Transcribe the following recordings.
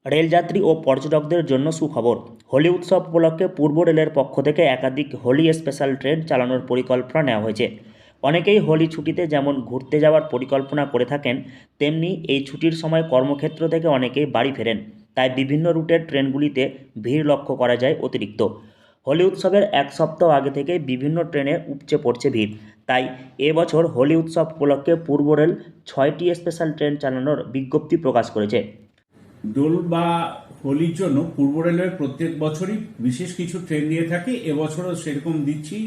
রেলযাত্রী ও পর্যটকদের জন্য সুখবর। হোলি উৎসব উপলক্ষে পূর্ব রেলের পক্ষ থেকে একাধিক হোলি স্পেশাল ট্রেন চালানোর পরিকল্পনা নেওয়া হয়েছে। অনেকেই হোলি ছুটিতে যেমন ঘুরতে যাওয়ার পরিকল্পনা করে থাকেন, তেমনি এই ছুটির সময় কর্মক্ষেত্র থেকে অনেকেই বাড়ি ফেরেন। তাই বিভিন্ন রুটের ট্রেনগুলিতে ভিড় লক্ষ্য করা যায় অতিরিক্ত। হোলি উৎসবের এক সপ্তাহ আগে থেকে বিভিন্ন ট্রেনে উপচে পড়ছে ভিড়। তাই এবছর হোলি উৎসব উপলক্ষে পূর্ব রেল 6টি স্পেশাল ট্রেন চালানোর বিজ্ঞপ্তি প্রকাশ করেছে। দোল বা হোলির জন্য পূর্ব রেলওয়ে প্রত্যেক বছরই বিশেষ কিছু ট্রেন দিয়ে থাকে, এবছরও সেরকম দিচ্ছি।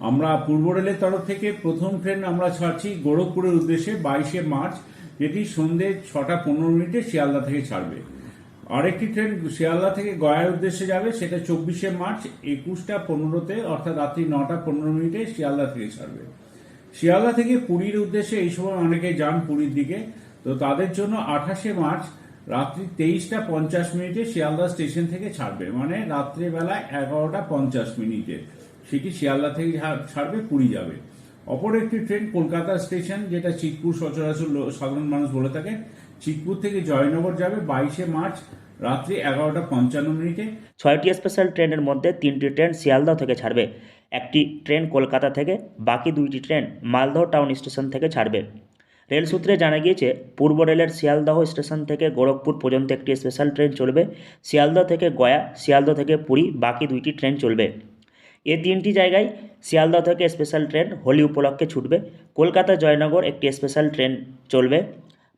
আমরা পূর্ব রেলের তরফ থেকে প্রথম ট্রেন আমরা ছাড়ছি গোরখপুরের উদ্দেশ্যে 22শে মার্চ, যেটি সন্ধ্যে 6:15 শিয়ালদা থেকে ছাড়বে। আরেকটি ট্রেন শিয়ালদা থেকে গয়ার উদ্দেশ্যে যাবে, সেটা 24শে মার্চ 21:15 অর্থাৎ রাত্রি 9:15 শিয়ালদা থেকে ছাড়বে। শিয়ালদা থেকে পুরীর উদ্দেশ্যে এই সময় অনেকে যান পুরীর দিকে, তো তাদের জন্য 28শে মার্চ রাত্রি 23:50 শিয়ালদা স্টেশন থেকে ছাড়বে, মানে রাত্রেবেলা 11:50 সেটি শিয়ালদা থেকে ছাড়বে, পুরী যাবে। অপর একটি ট্রেন কলকাতা স্টেশন, যেটা চিতপুর সচরাচর সাধারণ মানুষ বলে থাকেন, চিতপুর থেকে জয়নগর যাবে 22শে মার্চ রাত্রি 11:55। 6টি স্পেশাল ট্রেনের মধ্যে 3টি ট্রেন শিয়ালদহ থেকে ছাড়বে, একটি ট্রেন কলকাতা থেকে, বাকি 2টি ট্রেন মালদহ টাউন স্টেশন থেকে ছাড়বে। রেল সূত্রে জানা গিয়েছে, পূর্ব রেলের শিয়ালদহ স্টেশন থেকে গোরখপুর পর্যন্ত একটি স্পেশাল ট্রেন চলবে, শিয়ালদহ থেকে গয়া, শিয়ালদহ থেকে পুরী বাকি 2টি ট্রেন চলবে। এই 3টি জায়গায় শিয়ালদহ থেকে স্পেশাল ট্রেন হোলি উপলক্ষে ছুটবে। কলকাতা জয়নগর একটি স্পেশাল ট্রেন চলবে।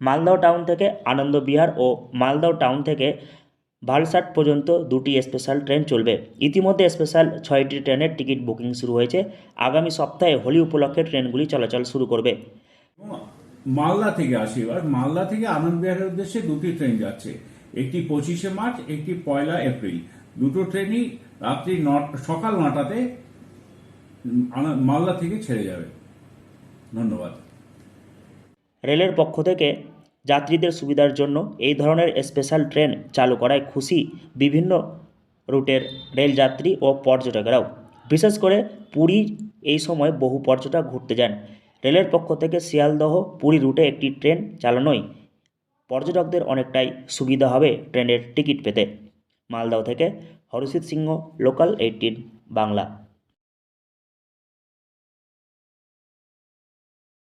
মালদহ টাউন থেকে আনন্দবিহার ও মালদহ টাউন থেকে ভালসাট পর্যন্ত 2টি স্পেশাল ট্রেন চলবে। ইতিমধ্যে স্পেশাল 6টি ট্রেনের টিকিট বুকিং শুরু হয়েছে। আগামী সপ্তাহে হোলি উপলক্ষে ট্রেনগুলি চলাচল শুরু করবে। মালদা থেকে আসি, এবার মালদা থেকে আনন্দ বিহারের উদ্দেশ্যে 2টি ট্রেন যাচ্ছে, একটি 25শে মার্চ, একটি 1 এপ্রিল। দুটো ট্রেনই রাত্রি সকাল 9টাতে মালদা থেকে ছেড়ে যাবে। ধন্যবাদ। রেলের পক্ষ থেকে যাত্রীদের সুবিধার জন্য এই ধরনের স্পেশাল ট্রেন চালু করায় খুশি বিভিন্ন রুটের রেলযাত্রী ও পর্যটকেরাও। বিশেষ করে পুরী এই সময় বহু পর্যটক ঘুরতে যান। রেলের পক্ষ থেকে শিয়ালদহ পুরী রুটে একটি ট্রেন চালানোয় পর্যটকদের অনেকটাই সুবিধা হবে ট্রেনের টিকিট পেতে। মালদহ থেকে হরষিত সিংহ, লোকাল 18 বাংলা।